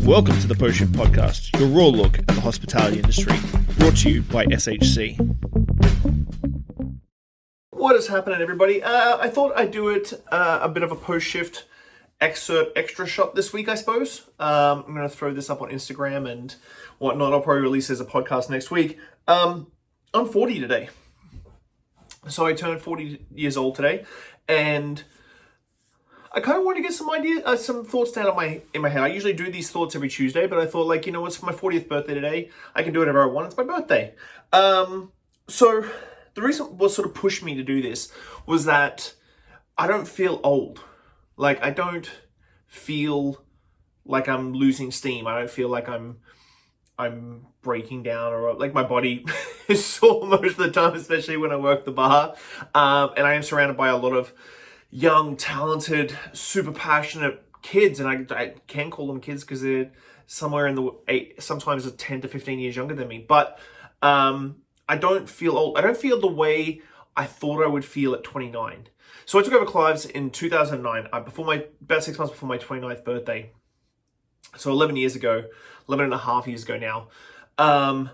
Welcome to the Post Shift Podcast, your raw look at the hospitality industry, brought to you by SHC. What is happening, everybody? I thought I'd do it a bit of a post shift excerpt extra shot this week, I suppose. I'm going to throw this up on Instagram and whatnot. I'll probably release as a podcast next week. I'm 40 today. So I turned 40 years old today, and I kind of want to get some ideas, some thoughts down in my head. I usually do these thoughts every Tuesday, but I thought, like, you know, it's my 40th birthday today. I can do whatever I want. It's my birthday. So the reason what sort of pushed me to do this was that I don't feel old. Like, I don't feel like I'm losing steam. I don't feel like I'm breaking down, or like my body is sore most of the time, especially when I work the bar. And I am surrounded by a lot of young, talented, super passionate kids, and I can call them kids because they're somewhere in the sometimes 10 to 15 years younger than me. But I don't feel old. I don't feel the way I thought I would feel at 29. So I took over Clive's in 2009, about 6 months before my 29th birthday. So 11 years ago, 11 and a half years ago now. And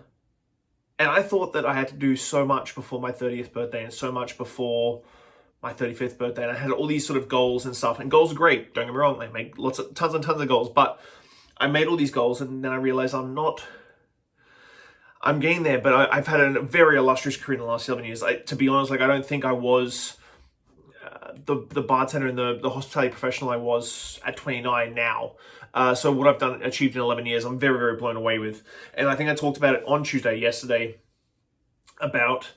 I thought that I had to do so much before my 30th birthday and so much before my 35th birthday, and I had all these sort of goals and stuff, and goals are great, don't get me wrong, I make tons and tons of goals, but I made all these goals, and then I realized I'm getting there, but I've had a very illustrious career in the last 11 years. To be honest, like, I don't think I was the bartender and the hospitality professional I was at 29 now. So what I've achieved in 11 years, I'm very, very blown away with. And I think I talked about it on Tuesday, yesterday, about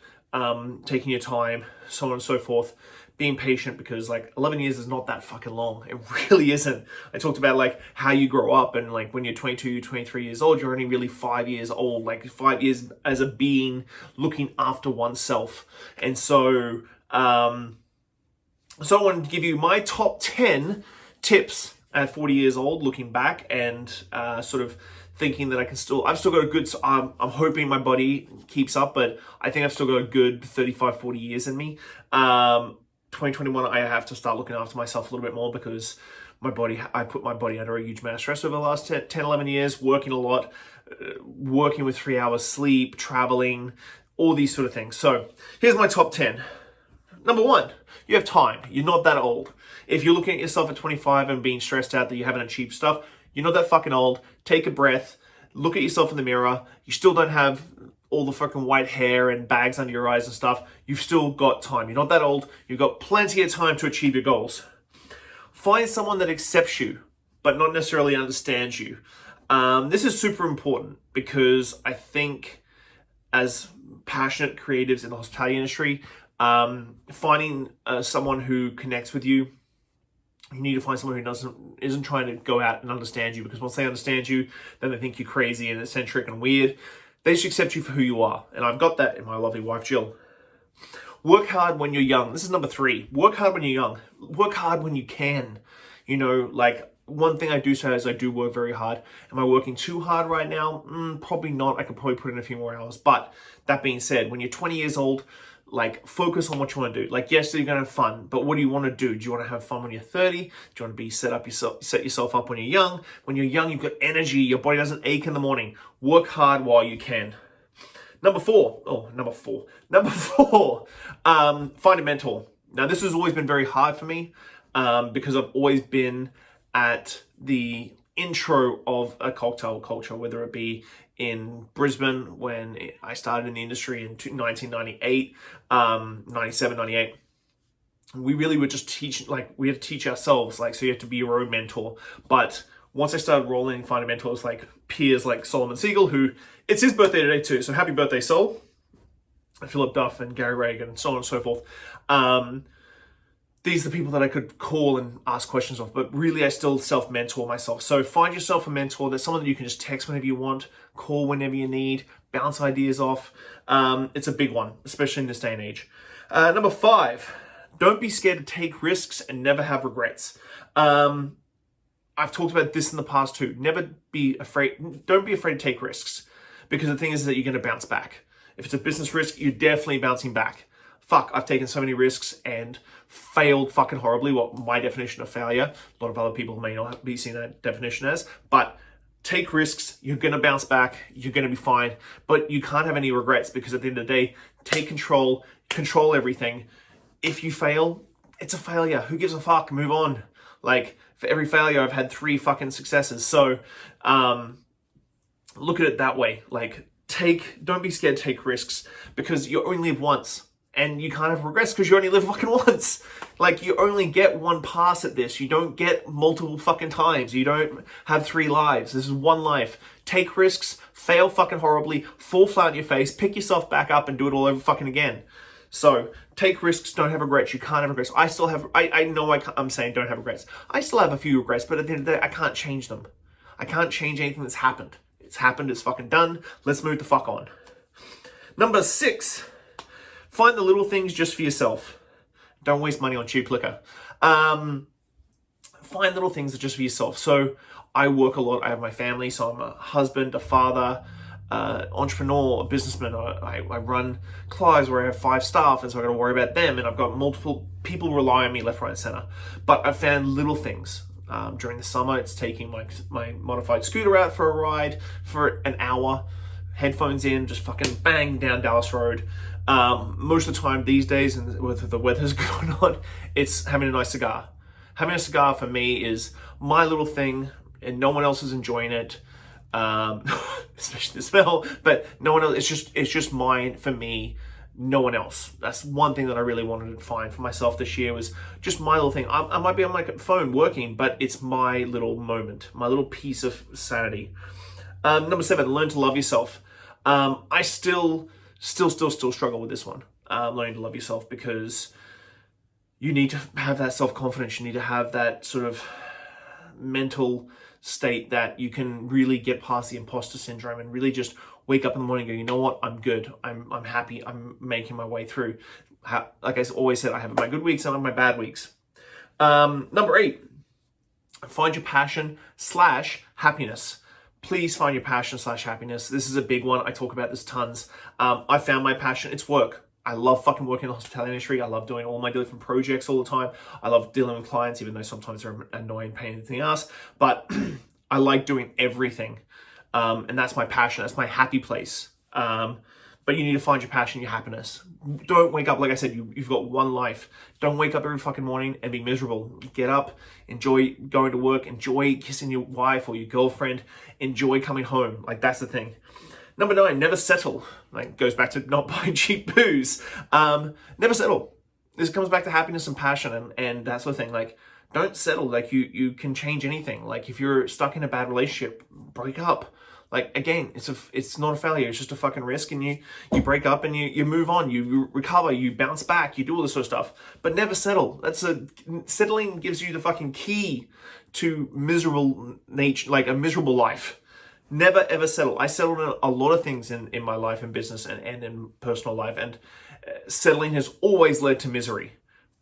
taking your time, so on and so forth, being patient, because like 11 years is not that fucking long. It really isn't. I talked about like how you grow up, and like when you're 22, 23 years old, you're only really 5 years old, like 5 years as a being looking after oneself. And so, I want to give you my top 10 tips at 40 years old, looking back and sort of thinking that I've still got a good, I'm hoping my body keeps up, but I think I've still got a good 35, 40 years in me. 2021, I have to start looking after myself a little bit more, because I put my body under a huge amount of stress over the last 10, 11 years, working a lot, working with 3 hours sleep, traveling, all these sort of things. So here's my top 10. Number 1, you have time. You're not that old. If you're looking at yourself at 25 and being stressed out that you haven't achieved stuff, you're not that fucking old. Take a breath. Look at yourself in the mirror. You still don't have all the fucking white hair and bags under your eyes and stuff. You've still got time. You're not that old. You've got plenty of time to achieve your goals. Find someone that accepts you, but not necessarily understands you. This is super important, because I think as passionate creatives in the hospitality industry, finding someone who connects with you, you need to find someone who isn't trying to go out and understand you, because once they understand you, then they think you're crazy and eccentric and weird. They should accept you for who you are. And I've got that in my lovely wife, Jill. Work hard when you're young. This is number 3. Work hard when you're young. Work hard when you can. You know, like, one thing I do say is I do work very hard. Am I working too hard right now? Probably not. I could probably put in a few more hours. But that being said, when you're 20 years old, like, focus on what you want to do. Like, yes, you're going to have fun, but what do you want to do? Do you want to have fun when you're 30? Do you want to set yourself up when you're young? When you're young, you've got energy. Your body doesn't ache in the morning. Work hard while you can. Number 4, find a mentor. Now, this has always been very hard for me, because I've always been at the intro of a cocktail culture, whether it be in Brisbane when I started in the industry in 1998, 97, 98. We really were just teaching, like, we had to teach ourselves, like, so you have to be your own mentor. But once I started rolling and finding mentors like peers like Solomon Siegel, who, it's his birthday today too, so happy birthday, Sol. Philip Duff and Gary Reagan and so on and so forth. These are the people that I could call and ask questions of, but really I still self-mentor myself. So find yourself a mentor. That's someone that you can just text whenever you want, call whenever you need, bounce ideas off. It's a big one, especially in this day and age. Number 5, don't be scared to take risks and never have regrets. I've talked about this in the past too. Don't be afraid to take risks, because the thing is that you're going to bounce back. If it's a business risk, you're definitely bouncing back. fuck, I've taken so many risks and failed fucking horribly. What my definition of failure, a lot of other people may not be seeing that definition as, but take risks, you're going to bounce back, you're going to be fine, but you can't have any regrets, because at the end of the day, take control everything. If you fail, it's a failure. Who gives a fuck? Move on. Like, for every failure, I've had 3 fucking successes. So, look at it that way. Like, don't be scared to take risks, because you only live once. And you can't have regrets because you only live fucking once. Like, you only get one pass at this. You don't get multiple fucking times. You don't have 3 lives. This is one life. Take risks, fail fucking horribly, fall flat on your face, pick yourself back up and do it all over fucking again. So, take risks, don't have regrets. You can't have regrets. I still have, I'm saying don't have regrets. I still have a few regrets, but at the end of the day, I can't change them. I can't change anything that's happened. It's happened, it's fucking done. Let's move the fuck on. Number 6. Find the little things just for yourself. Don't waste money on cheap liquor. Find little things just for yourself. So I work a lot. I have my family. So I'm a husband, a father, entrepreneur, a businessman. I run Clives where I have 5 staff, and so I got to worry about them. And I've got multiple people rely on me left, right, and center. But I found little things. During the summer, it's taking my modified scooter out for a ride for an hour, headphones in, just fucking bang down Dallas Road. Most of the time these days, and with the weather's going on, it's having a nice cigar. Having a cigar for me is my little thing, and no one else is enjoying it, especially the smell. But no one else. It's just mine for me. No one else. That's one thing that I really wanted to find for myself this year, was just my little thing. I might be on my phone working, but it's my little moment, my little piece of sanity. Number 7, learn to love yourself. I still struggle with this one, learning to love yourself, because you need to have that self-confidence. You need to have that sort of mental state that you can really get past the imposter syndrome and really just wake up in the morning and go, you know what, I'm good, I'm happy, I'm making my way through. Like I always said, I have my good weeks and I have my bad weeks. Number 8, find your passion / happiness. Please find your passion / happiness. This is a big one. I talk about this tons. I found my passion. It's work. I love fucking working in the hospitality industry. I love doing all my different projects all the time. I love dealing with clients, even though sometimes they're annoying, pain in the ass. But I like doing everything. And that's my passion. That's my happy place. But you need to find your passion, your happiness. Don't wake up, like I said, you've got one life. Don't wake up every fucking morning and be miserable. Get up, enjoy going to work, enjoy kissing your wife or your girlfriend, enjoy coming home. Like, that's the thing. Number 9, never settle. Like, goes back to not buying cheap booze. Never settle. This comes back to happiness and passion and that sort of thing. Like, don't settle. Like, you can change anything. Like, if you're stuck in a bad relationship, break up. Like, again, it's not a failure. It's just a fucking risk, and you break up and you move on. You recover. You bounce back. You do all this sort of stuff. But never settle. Settling gives you the fucking key to miserable nature, like a miserable life. Never ever settle. I settled in a lot of things in my life and business and in personal life, and settling has always led to misery.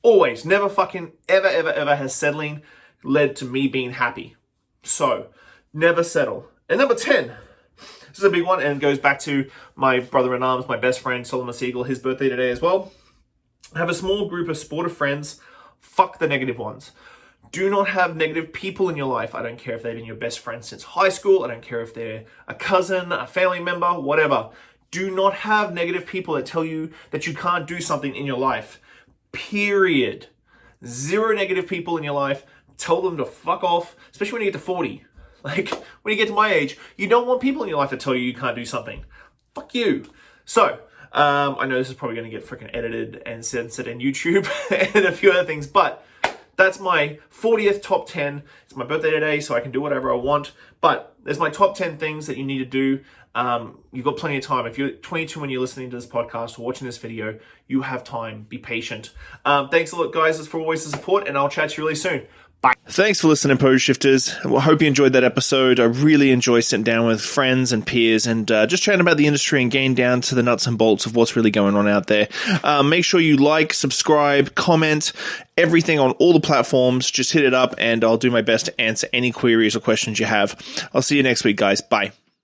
Always. Never fucking ever has settling led to me being happy. So, never settle. And number 10, this is a big one, and it goes back to my brother-in-arms, my best friend, Solomon Siegel, his birthday today as well. Have a small group of supportive friends. Fuck the negative ones. Do not have negative people in your life. I don't care if they've been your best friend since high school. I don't care if they're a cousin, a family member, whatever. Do not have negative people that tell you that you can't do something in your life. Period. 0 negative people in your life. Tell them to fuck off, especially when you get to 40. Like, when you get to my age, you don't want people in your life to tell you can't do something. Fuck you. So, I know this is probably going to get freaking edited and censored in YouTube and a few other things, but that's my 40th top 10. It's my birthday today, so I can do whatever I want. But there's my top 10 things that you need to do. You've got plenty of time. If you're 22 when you're listening to this podcast or watching this video, you have time. Be patient. Thanks a lot, guys, for always the support, and I'll chat to you really soon. Bye. Thanks for listening, Pose Shifters. I hope you enjoyed that episode. I really enjoy sitting down with friends and peers and just chatting about the industry and getting down to the nuts and bolts of what's really going on out there. Make sure you like, subscribe, comment, everything on all the platforms. Just hit it up and I'll do my best to answer any queries or questions you have. I'll see you next week, guys. Bye.